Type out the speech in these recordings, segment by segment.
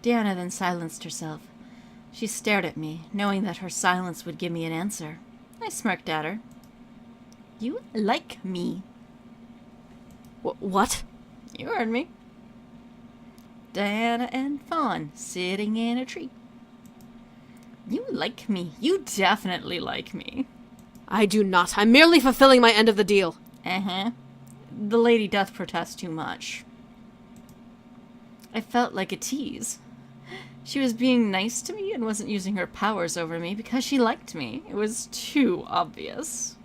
Diana then silenced herself. She stared at me, knowing that her silence would give me an answer. I smirked at her. You like me. What? You heard me. Diana and Fawn sitting in a tree. You like me. You definitely like me. I do not. I'm merely fulfilling my end of the deal. Uh-huh. The lady doth protest too much. I felt like a tease. She was being nice to me and wasn't using her powers over me because she liked me. It was too obvious.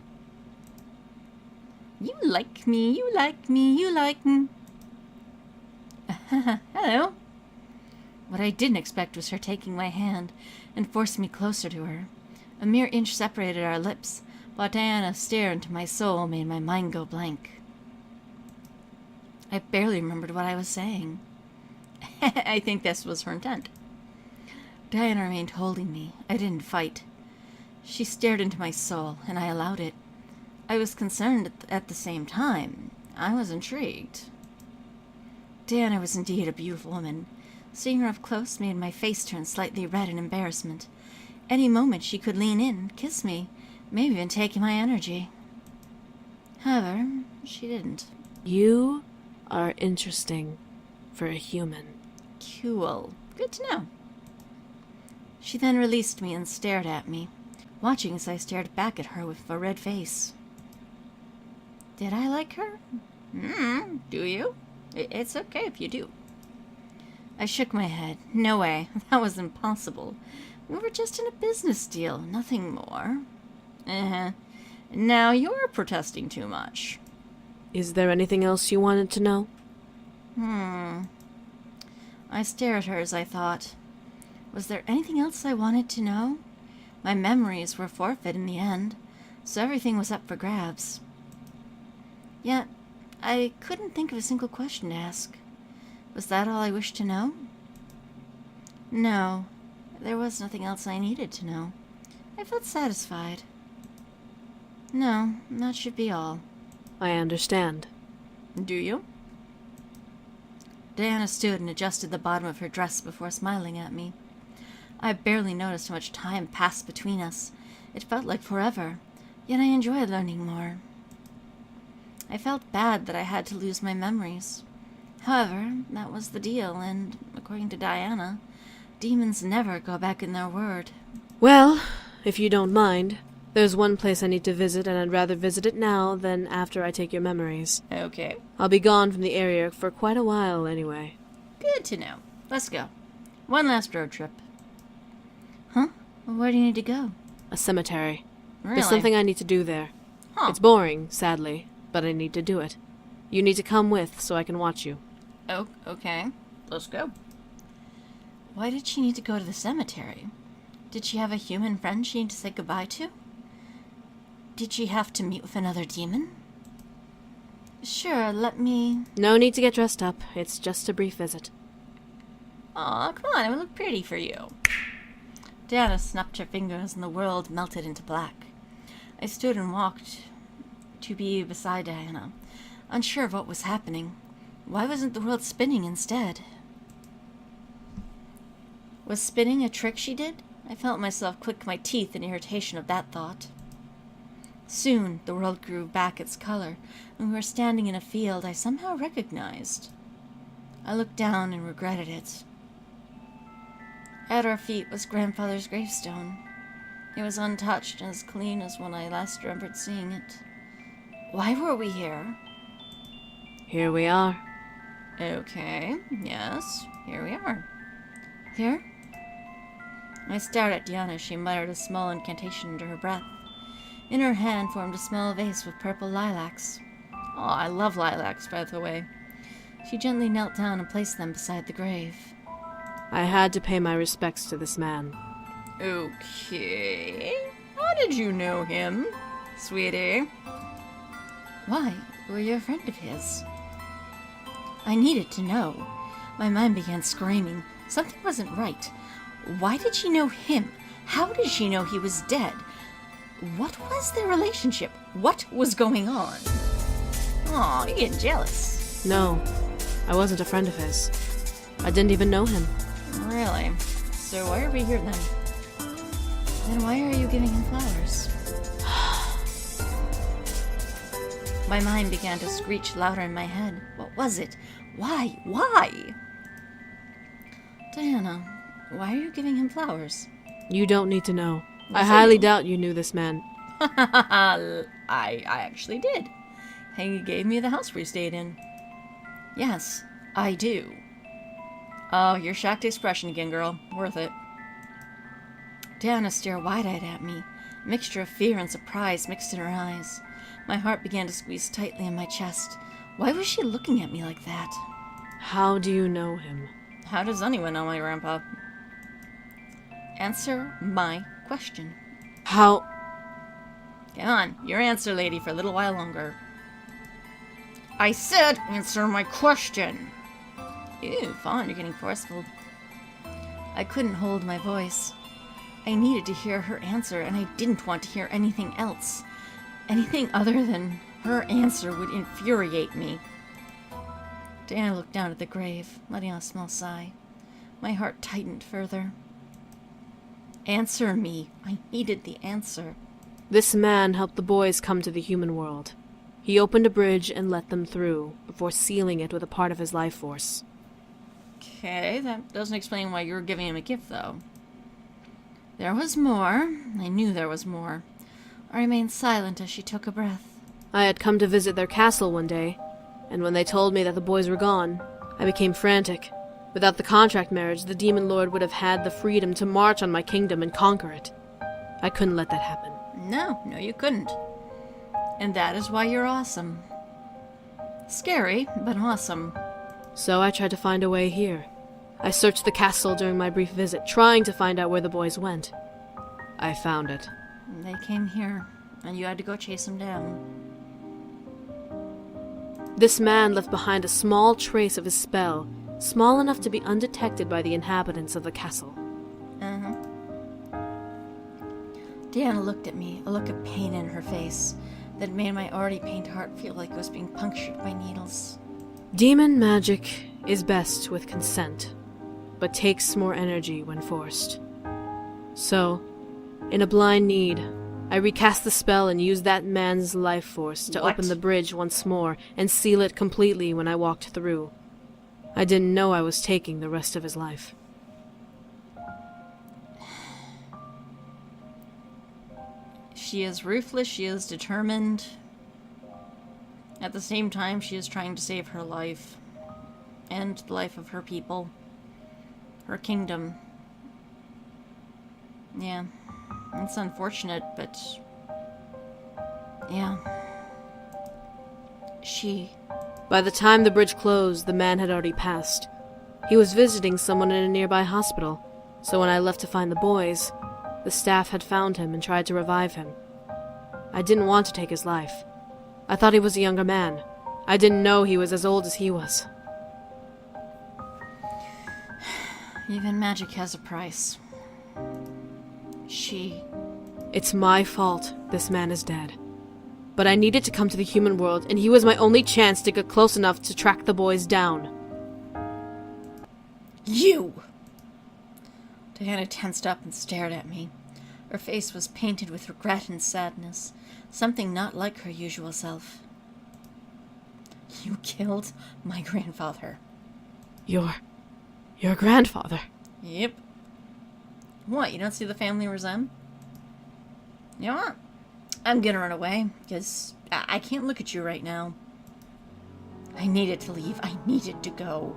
You like me, you like me, you like me. Hello. What I didn't expect was her taking my hand and forcing me closer to her. A mere inch separated our lips, but Diana's stare into my soul made my mind go blank. I barely remembered what I was saying. I think this was her intent. Diana remained holding me. I didn't fight. She stared into my soul, and I allowed it. I was concerned at the same time. I was intrigued. Diana was indeed a beautiful woman. Seeing her up close made my face turn slightly red in embarrassment. Any moment she could lean in, kiss me, maybe even take my energy. However, she didn't. You are interesting for a human. Cool. Good to know. She then released me and stared at me, watching as I stared back at her with a red face. Did I like her? Do you? It's okay if you do. I shook my head. No way. That was impossible. We were just in a business deal, nothing more. Now you're protesting too much. Is there anything else you wanted to know? I stared at her as I thought. Was there anything else I wanted to know? My memories were forfeit in the end, so everything was up for grabs. Yet, I couldn't think of a single question to ask. Was that all I wished to know? No, there was nothing else I needed to know. I felt satisfied. No, that should be all. I understand. Do you? Diana stood and adjusted the bottom of her dress before smiling at me. I barely noticed how much time passed between us. It felt like forever, yet I enjoyed learning more. I felt bad that I had to lose my memories. However, that was the deal, and according to Diana, demons never go back in their word. Well, if you don't mind, there's one place I need to visit, and I'd rather visit it now than after I take your memories. Okay. I'll be gone from the area for quite a while, anyway. Good to know. Let's go. One last road trip. Huh? Where do you need to go? A cemetery. Really? There's something I need to do there. Huh. It's boring, sadly, but I need to do it. You need to come with so I can watch you. Oh, okay. Let's go. Why did she need to go to the cemetery? Did she have a human friend she needed to say goodbye to? Did she have to meet with another demon? Sure, let me... No need to get dressed up. It's just a brief visit. Aw, come on, it would look pretty for you. Diana snapped her fingers and the world melted into black. I stood and walked to be beside Diana, unsure of what was happening. Why wasn't the world spinning instead? Was spinning a trick she did? I felt myself click my teeth in irritation of that thought. Soon, the world grew back its color, and we were standing in a field I somehow recognized. I looked down and regretted it. At our feet was grandfather's gravestone. It was untouched and as clean as when I last remembered seeing it. Why were we here? Here we are. Okay, yes, here we are. Here? I stared at Diana as she muttered a small incantation under her breath. In her hand formed a small vase with purple lilacs. Oh, I love lilacs, by the way. She gently knelt down and placed them beside the grave. I had to pay my respects to this man. Okay. How did you know him, sweetie? Why, were you a friend of his? I needed to know. My mind began screaming. Something wasn't right. Why did she know him? How did she know he was dead? What was their relationship? What was going on? Aw, you're getting jealous. No, I wasn't a friend of his. I didn't even know him. Really? So why are we here then? Then why are you giving him flowers? My mind began to screech louder in my head. What was it? Why? Why? Diana, why are you giving him flowers? You don't need to know. I Yes, highly do. doubt you knew this man. I actually did. He gave me the house we stayed in. Yes, I do. Oh, your shocked expression again, girl. Worth it. Diana stared wide-eyed at me. A mixture of fear and surprise mixed in her eyes. My heart began to squeeze tightly in my chest. Why was she looking at me like that? How do you know him? How does anyone know my grandpa? Answer my question. How? Come on, your answer, lady, for a little while longer. I said answer my question. Ew, Fawn, you're getting forceful. I couldn't hold my voice. I needed to hear her answer, and I didn't want to hear anything else. Anything other than her answer would infuriate me. Diana looked down at the grave, letting out a small sigh. My heart tightened further. Answer me. I needed the answer. This man helped the boys come to the human world. He opened a bridge and let them through, before sealing it with a part of his life force. Okay, that doesn't explain why you were giving him a gift, though. There was more. I knew there was more. I remained silent as she took a breath. I had come to visit their castle one day, and when they told me that the boys were gone, I became frantic. Without the contract marriage, the demon lord would have had the freedom to march on my kingdom and conquer it. I couldn't let that happen. No, you couldn't. And that is why you're awesome. Scary, but awesome. So I tried to find a way here. I searched the castle during my brief visit, trying to find out where the boys went. I found it. They came here, and you had to go chase them down. This man left behind a small trace of his spell, small enough to be undetected by the inhabitants of the castle. Uh-huh. Diana looked at me, a look of pain in her face that made my already pained heart feel like it was being punctured by needles. Demon magic is best with consent, but takes more energy when forced. So, in a blind need, I recast the spell and used that man's life force to What? open the bridge once more and seal it completely when I walked through. I didn't know I was taking the rest of his life. She is ruthless, she is determined. At the same time, she is trying to save her life. And the life of her people. Her kingdom. Yeah. It's unfortunate, but... yeah. By the time the bridge closed, the man had already passed. He was visiting someone in a nearby hospital, so when I left to find the boys, the staff had found him and tried to revive him. I didn't want to take his life. I thought he was a younger man. I didn't know he was as old as he was. Even magic has a price. It's my fault this man is dead. But I needed to come to the human world, and he was my only chance to get close enough to track the boys down. You! Diana tensed up and stared at me. Her face was painted with regret and sadness, something not like her usual self. You killed my grandfather. Your grandfather? Yep. What, you don't see the family resent? You know what? I'm gonna run away, because I can't look at you right now. I needed to leave. I needed to go.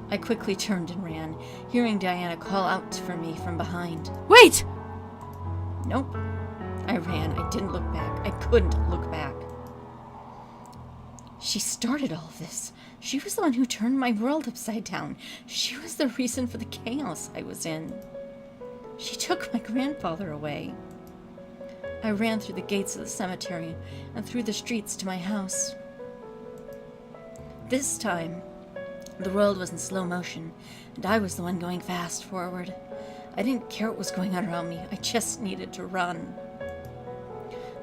I quickly turned and ran, hearing Diana call out for me from behind. Wait! Nope. I ran. I didn't look back. I couldn't look back. She started all of this. She was the one who turned my world upside down. She was the reason for the chaos I was in. She took my grandfather away. I ran through the gates of the cemetery and through the streets to my house. This time, the world was in slow motion, and I was the one going fast forward. I didn't care what was going on around me. I just needed to run.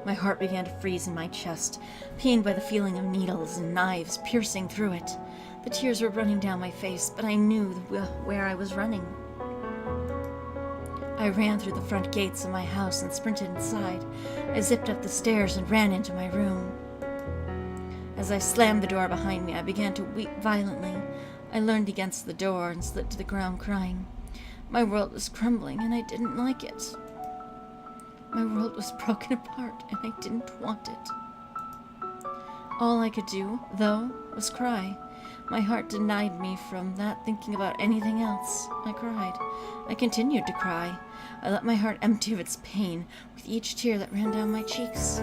My heart began to freeze in my chest, pained by the feeling of needles and knives piercing through it. The tears were running down my face, but I knew where I was running. I ran through the front gates of my house and sprinted inside. I zipped up the stairs and ran into my room. As I slammed the door behind me, I began to weep violently. I leaned against the door and slid to the ground crying. My world was crumbling, and I didn't like it. My world was broken apart, and I didn't want it. All I could do, though, was cry. My heart denied me from that thinking about anything else. I cried. I continued to cry. I let my heart empty of its pain with each tear that ran down my cheeks.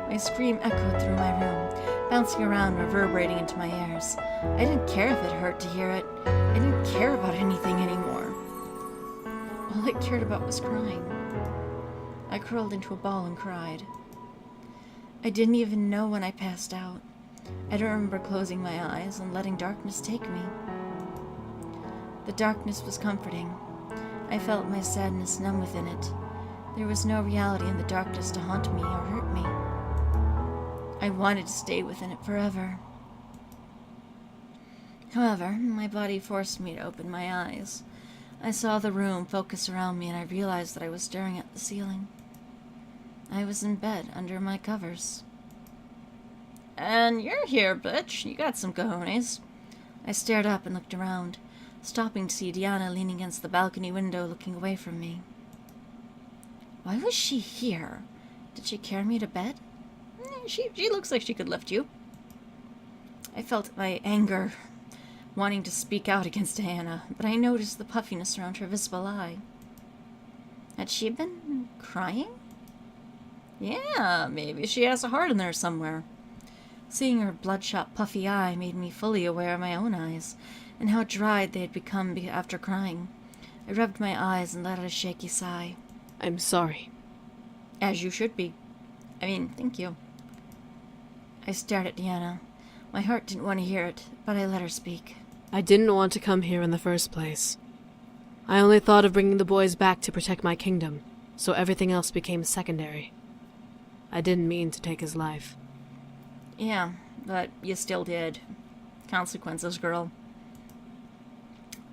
My scream echoed through my room, bouncing around, reverberating into my ears. I didn't care if it hurt to hear it. I didn't care about anything anymore. All I cared about was crying. I curled into a ball and cried. I didn't even know when I passed out. I don't remember closing my eyes and letting darkness take me. The darkness was comforting. I felt my sadness numb within it. There was no reality in the darkness to haunt me or hurt me. I wanted to stay within it forever. However, my body forced me to open my eyes. I saw the room focus around me, and I realized that I was staring at the ceiling. I was in bed under my covers. "And you're here, bitch. You got some cojones." I stared up and looked around, stopping to see Diana leaning against the balcony window looking away from me. Why was she here? Did she carry me to bed? She looks like she could lift you. I felt my anger, wanting to speak out against Diana, but I noticed the puffiness around her visible eye. Had she been crying? Yeah, maybe she has a heart in there somewhere. Seeing her bloodshot, puffy eye made me fully aware of my own eyes, and how dried they had become after crying. I rubbed my eyes and let out a shaky sigh. I'm sorry. As you should be. Thank you. I stared at Diana. My heart didn't want to hear it, but I let her speak. I didn't want to come here in the first place. I only thought of bringing the boys back to protect my kingdom, so everything else became secondary. I didn't mean to take his life. Yeah, but you still did. Consequences, girl.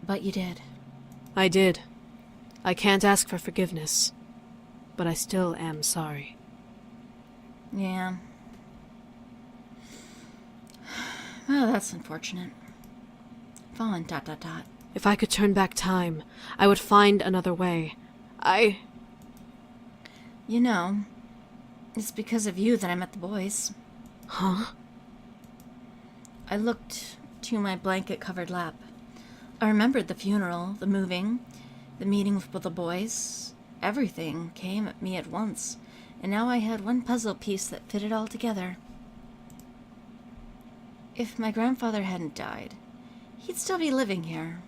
But you did. I did. I can't ask for forgiveness, but I still am sorry. Yeah. Well, that's unfortunate. Fawn, ... If I could turn back time, I would find another way. You know, it's because of you that I met the boys. Huh? I looked to my blanket-covered lap. I remembered the funeral, the moving, the meeting with the boys. Everything came at me at once, and now I had one puzzle piece that fit it all together. If my grandfather hadn't died, he'd still be living here,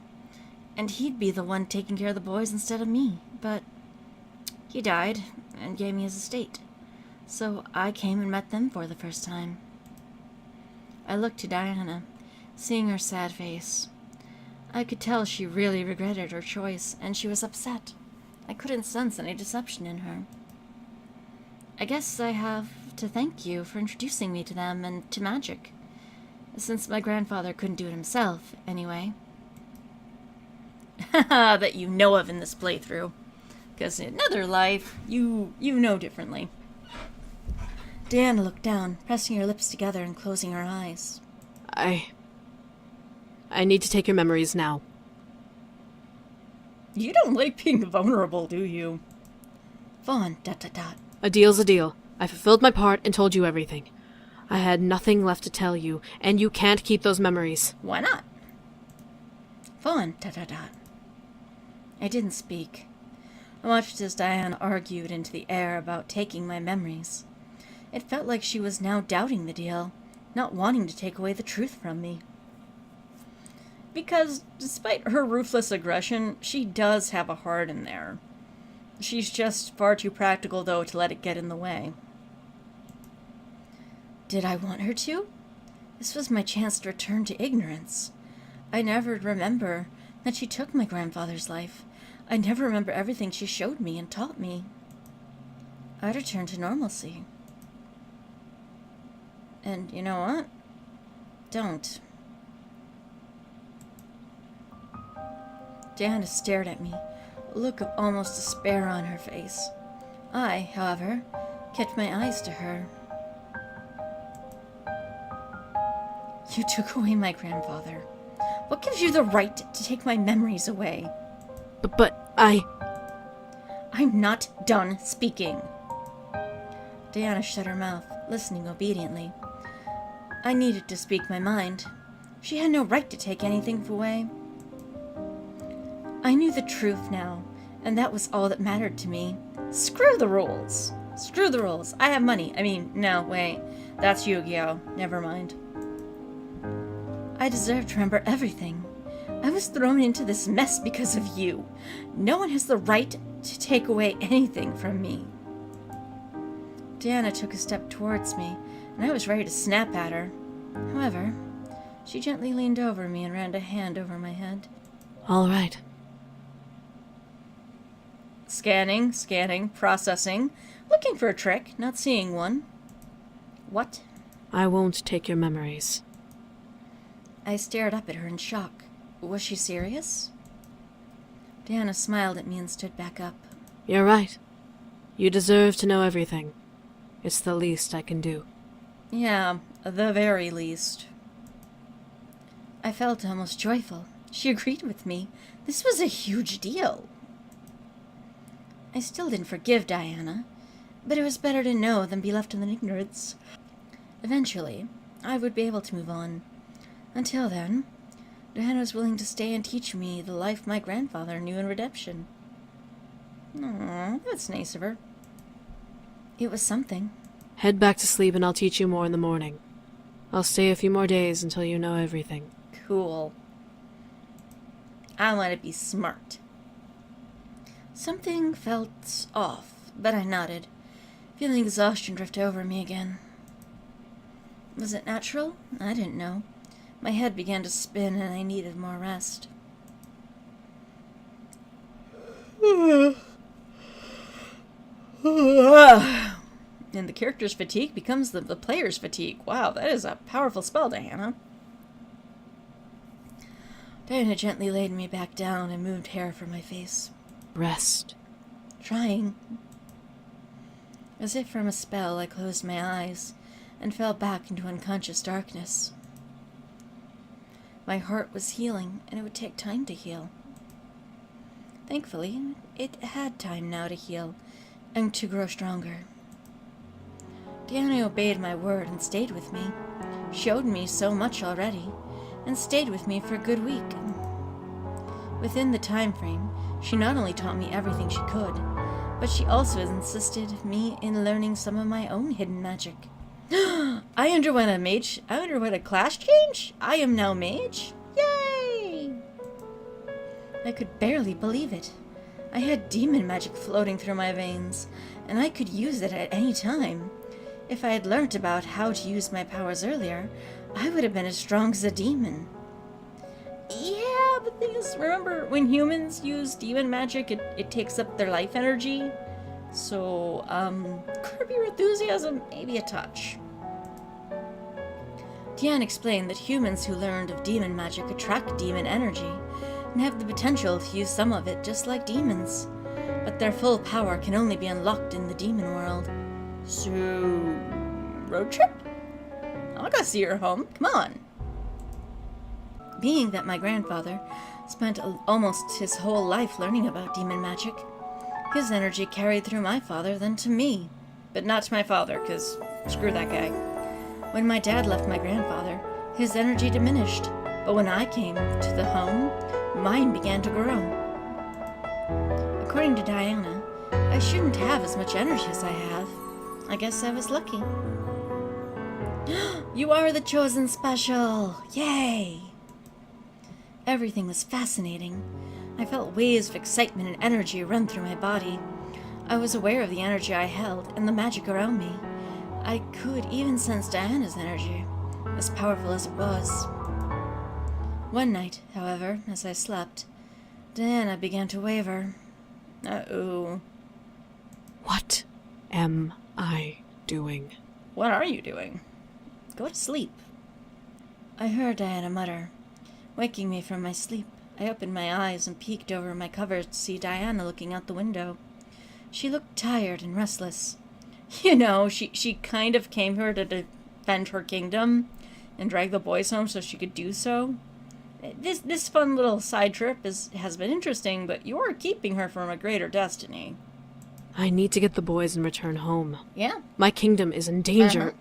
and he'd be the one taking care of the boys instead of me, but he died and gave me his estate, so I came and met them for the first time. I looked to Diana, seeing her sad face. I could tell she really regretted her choice, and she was upset. I couldn't sense any deception in her. I guess I have to thank you for introducing me to them and to magic, since my grandfather couldn't do it himself, anyway. That you know of in this playthrough. Because in another life, you know differently. Diana looked down, pressing her lips together and closing her eyes. I need to take your memories now. You don't like being vulnerable, do you? Vaughn, ... A deal's a deal. I fulfilled my part and told you everything. I had nothing left to tell you, and you can't keep those memories. Why not? Vaughn, ... I didn't speak. I watched as Diana argued into the air about taking my memories. It felt like she was now doubting the deal, not wanting to take away the truth from me. Because, despite her ruthless aggression, she does have a heart in there. She's just far too practical, though, to let it get in the way. Did I want her to? This was my chance to return to ignorance. I never remember that she took my grandfather's life. I never remember everything she showed me and taught me. I'd return to normalcy. And you know what? Don't. Diana stared at me, a look of almost despair on her face. I, however, kept my eyes to her. You took away my grandfather. What gives you the right to take my memories away? But I'm not done speaking. Diana shut her mouth, listening obediently. I needed to speak my mind. She had no right to take anything away. I knew the truth now, and that was all that mattered to me. Screw the rules. Screw the rules. I have money. No, wait. That's Yu-Gi-Oh! Never mind. I deserve to remember everything. I was thrown into this mess because of you. No one has the right to take away anything from me. Diana took a step towards me, and I was ready to snap at her. However, she gently leaned over me and ran a hand over my head. all right. Scanning, processing, looking for a trick, not seeing one. What? I won't take your memories. I stared up at her in shock. Was she serious? Diana smiled at me and stood back up. You're right. You deserve to know everything. It's the least I can do. Yeah, the very least. I felt almost joyful. She agreed with me. This was a huge deal. I still didn't forgive Diana, but it was better to know than be left in ignorance. Eventually, I would be able to move on. Until then, Diana was willing to stay and teach me the life my grandfather knew in redemption. Aw, that's nice of her. It was something. Head back to sleep and I'll teach you more in the morning. I'll stay a few more days until you know everything. Cool. I want to be smart. Something felt off, but I nodded, feeling exhaustion drift over me again. Was it natural? I didn't know. My head began to spin and I needed more rest. And the character's fatigue becomes the player's fatigue. Wow, that is a powerful spell, Diana. Diana gently laid me back down and moved hair from my face. Rest. Trying. As if from a spell, I closed my eyes and fell back into unconscious darkness. My heart was healing, and it would take time to heal. Thankfully, it had time now to heal and to grow stronger. Diana obeyed my word and stayed with me, showed me so much already, and stayed with me for a good week. Within the time frame, she not only taught me everything she could, but she also insisted me in learning some of my own hidden magic. I underwent a class change? I am now mage? Yay! I could barely believe it. I had demon magic floating through my veins, and I could use it at any time. If I had learnt about how to use my powers earlier, I would have been as strong as a demon. Yeah, the thing is, remember, when humans use demon magic, it takes up their life energy? So, curb your enthusiasm, maybe a touch. Tian explained that humans who learned of demon magic attract demon energy, and have the potential to use some of it just like demons. But their full power can only be unlocked in the demon world. So, road trip? I'll go see your home, come on. Being that my grandfather spent almost his whole life learning about demon magic, his energy carried through my father then to me. But not to my father, because screw that guy. When my dad left my grandfather, his energy diminished, but when I came to the home, mine began to grow. According to Diana, I shouldn't have as much energy as I have. I guess I was lucky. You are the chosen special! Yay! Everything was fascinating. I felt waves of excitement and energy run through my body. I was aware of the energy I held and the magic around me. I could even sense Diana's energy, as powerful as it was. One night, however, as I slept, Diana began to waver. Uh-oh. What am I doing? What are you doing? Go to sleep. I heard Diana mutter, waking me from my sleep. I opened my eyes and peeked over my covers to see Diana looking out the window. She looked tired and restless. You know, she kind of came here to defend her kingdom and drag the boys home so she could do so. This fun little side trip has been interesting, but you're keeping her from a greater destiny. I need to get the boys and return home. Yeah? My kingdom is in danger.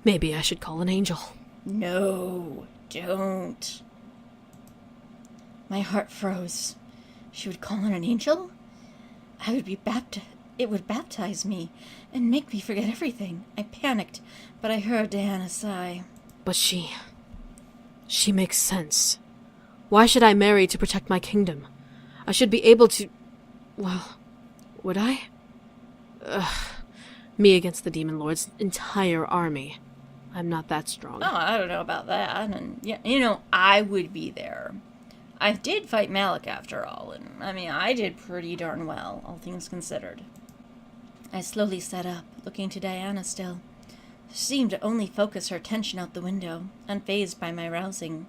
Maybe I should call an angel. No, don't. My heart froze. She would call on an angel? I would be It would baptize me and make me forget everything. I panicked, but I heard Diana sigh. But she makes sense. Why should I marry to protect my kingdom? I should be able to... Well, would I? Me against the Demon Lord's entire army. I'm not that strong. Oh, I don't know about that. And yeah, you know, I would be there. I did fight Malik after all, and I mean, I did pretty darn well, all things considered. I slowly sat up, looking to Diana still. She seemed to only focus her attention out the window, unfazed by my rousing.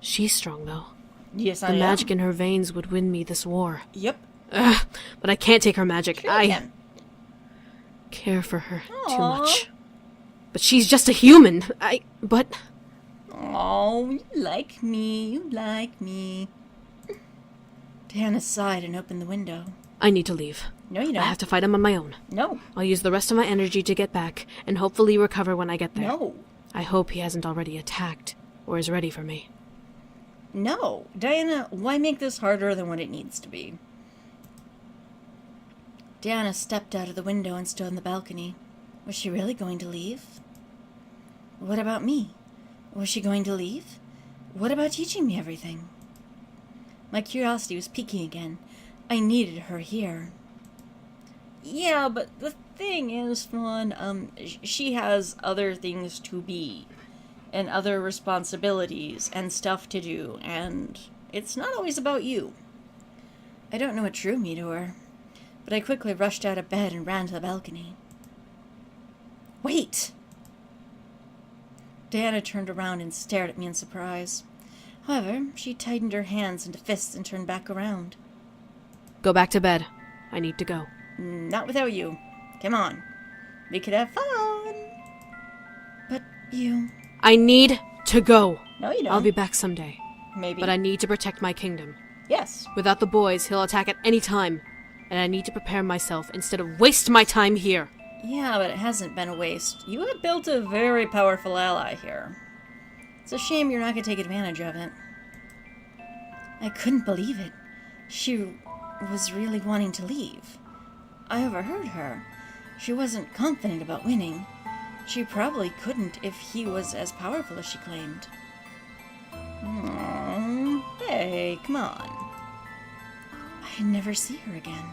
She's strong, though. Yes, I am. The magic in her veins would win me this war. Yep. But I can't take her magic. Sure I can. care for her too Aw. much. But she's just a human. But... Oh, you like me. Diana sighed and opened the window. I need to leave. No, you I don't. have to fight him on my own. No. I'll use the rest of my energy to get back, and hopefully recover when I get there. No. I hope he hasn't already attacked, or is ready for me. No. Diana, why make this harder than what it needs to be? Diana stepped out of the window and stood on the balcony. Was she really going to leave? What about me? Was she going to leave? What about teaching me everything? My curiosity was peaking again. I needed her here. Yeah, but the thing is, Fawn, she has other things to be, and other responsibilities, and stuff to do, and it's not always about you. I don't know what drew me to her, but I quickly rushed out of bed and ran to the balcony. Wait! Diana turned around and stared at me in surprise. However, she tightened her hands into fists and turned back around. Go back to bed. I need to go. Not without you. Come on. We could have fun. But you... I need to go. No, you don't. I'll be back someday. Maybe. But I need to protect my kingdom. Yes. Without the boys, he'll attack at any time. And I need to prepare myself instead of waste my time here. Yeah, but it hasn't been a waste. You have built a very powerful ally here. It's a shame you're not going to take advantage of it. I couldn't believe it. She was really wanting to leave. I overheard her. She wasn't confident about winning. She probably couldn't if he was as powerful as she claimed. Hey, come on. I'd never see her again.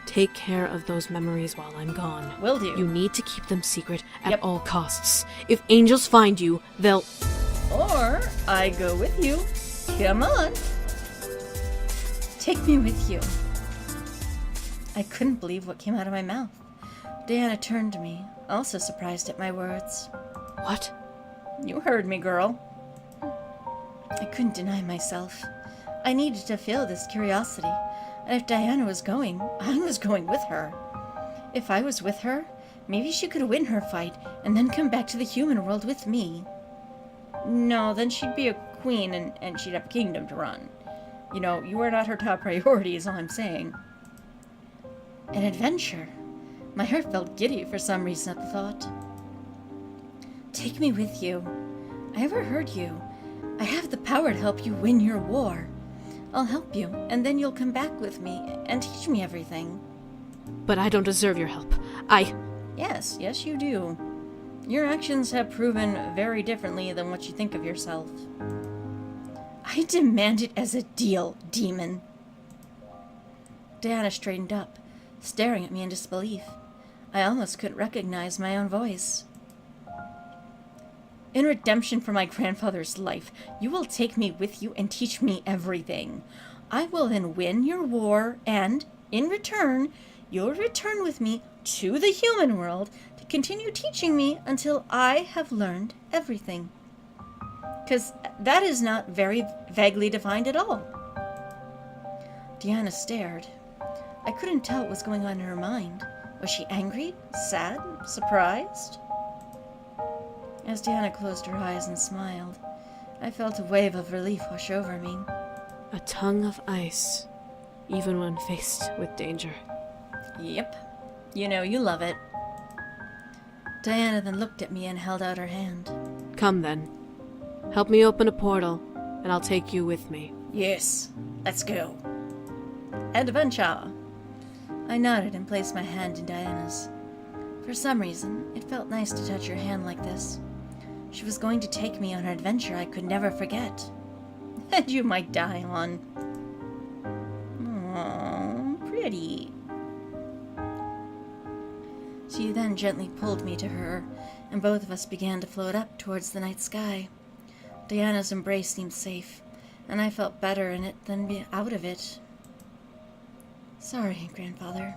Take care of those memories while I'm gone. Will do. You need to keep them secret at Yep. all costs. If angels find you, they'll... Or I go with you. Come on. Take me with you. I couldn't believe what came out of my mouth. Diana turned to me, also surprised at my words. What? You heard me, girl. I couldn't deny myself. I needed to feel this curiosity, and if Diana was going, I was going with her. If I was with her, maybe she could win her fight and then come back to the human world with me. No, then she'd be a queen and she'd have a kingdom to run. You know, you are not her top priority is all I'm saying. An adventure. My heart felt giddy for some reason at the thought. Take me with you. I overheard you. I have the power to help you win your war. I'll help you, and then you'll come back with me and teach me everything. But I don't deserve your help. Yes, you do. Your actions have proven very differently than what you think of yourself. I demand it as a deal, demon. Diana straightened up, staring at me in disbelief. I almost couldn't recognize my own voice. In redemption for my grandfather's life, you will take me with you and teach me everything. I will then win your war, and, in return, you'll return with me to the human world to continue teaching me until I have learned everything. Because that is not very vaguely defined at all. Deanna stared. I couldn't tell what was going on in her mind. Was she angry, sad, surprised? As Deanna closed her eyes and smiled, I felt a wave of relief wash over me. A tongue of ice, even when faced with danger. Yep. You know you love it. Diana then looked at me and held out her hand. Come then. Help me open a portal, and I'll take you with me. Yes, let's go. Adventure. I nodded and placed my hand in Diana's. For some reason, it felt nice to touch her hand like this. She was going to take me on an adventure I could never forget. And you might die on. Aww, pretty. She then gently pulled me to her, and both of us began to float up towards the night sky. Diana's embrace seemed safe, and I felt better in it than out of it. Sorry, Grandfather.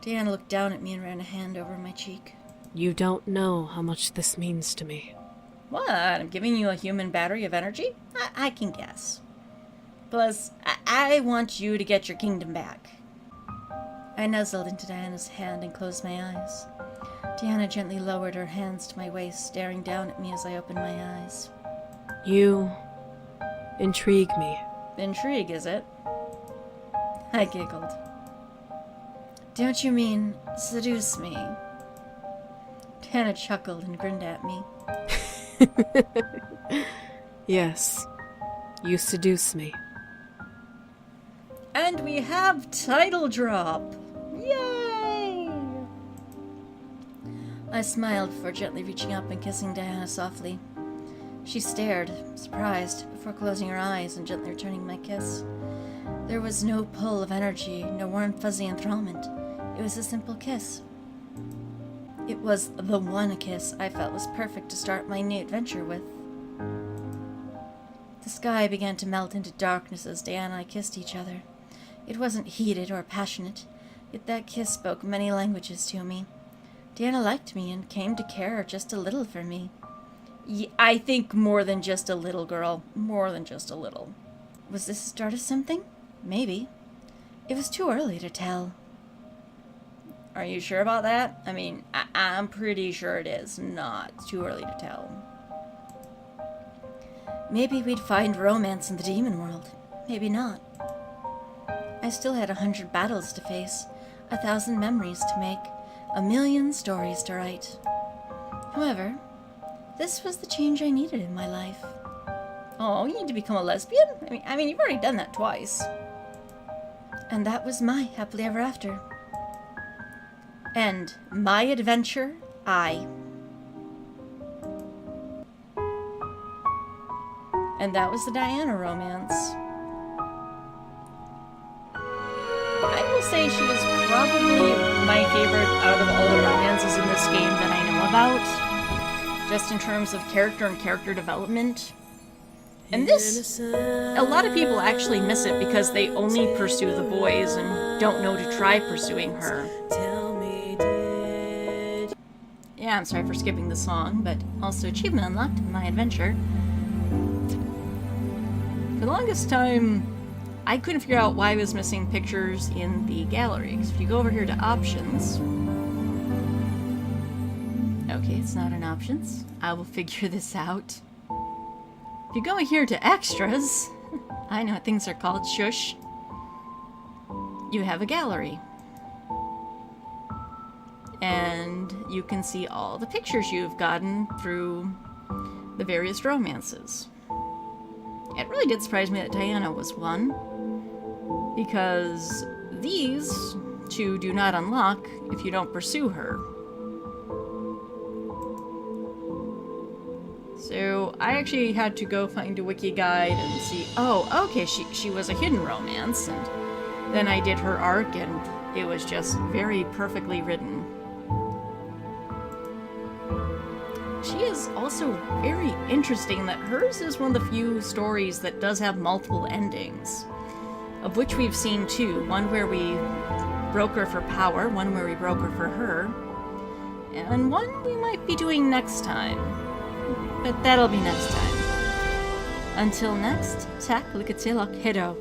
Diana looked down at me and ran a hand over my cheek. You don't know how much this means to me. What? I'm giving you a human battery of energy? I can guess. Plus, I want you to get your kingdom back. I nuzzled into Diana's hand and closed my eyes. Diana gently lowered her hands to my waist, staring down at me as I opened my eyes. You intrigue me. Intrigue, is it? I giggled. Don't you mean seduce me? Diana chuckled and grinned at me. Yes, you seduce me. And we have title drop! Yay! I smiled before gently reaching up and kissing Diana softly. She stared, surprised, before closing her eyes and gently returning my kiss. There was no pull of energy, no warm fuzzy enthrallment. It was a simple kiss. It was the one kiss I felt was perfect to start my new adventure with. The sky began to melt into darkness as Diana and I kissed each other. It wasn't heated or passionate, yet that kiss spoke many languages to me. Diana liked me and came to care just a little for me. I think more than just a little, girl. More than just a little. Was this the start of something? Maybe. It was too early to tell. Are you sure about that? I mean, I'm pretty sure it is not too early to tell. Maybe we'd find romance in the demon world. Maybe not. I still had 100 battles to face, 1,000 memories to make, 1,000,000 stories to write. However, this was the change I needed in my life. Oh, you need to become a lesbian? I mean, you've already done that twice. And that was my happily ever after. And my adventure, And that was the Diana romance. I will say she is probably my favorite out of all the romances in this game that I know about. Just in terms of character and character development. And this, a lot of people actually miss it because they only pursue the boys and don't know to try pursuing her. Yeah, I'm sorry for skipping the song, but also achievement unlocked in my adventure. For the longest time, I couldn't figure out why I was missing pictures in the gallery. Because if you go over here to options... Okay, it's not in options. I will figure this out. If you go here to extras, I know what things are called, shush. You have a gallery. And you can see all the pictures you've gotten through the various romances. It really did surprise me that Diana was one, because these two do not unlock if you don't pursue her. So I actually had to go find a wiki guide and see, oh, okay, she was a hidden romance, and then I did her arc, and it was just very perfectly written. She is also very interesting that hers is one of the few stories that does have multiple endings, of which we've seen two. One where we broke her for power, one where we broke her for her, and one we might be doing next time. But that'll be next time. Until next, tak likatsilok hido.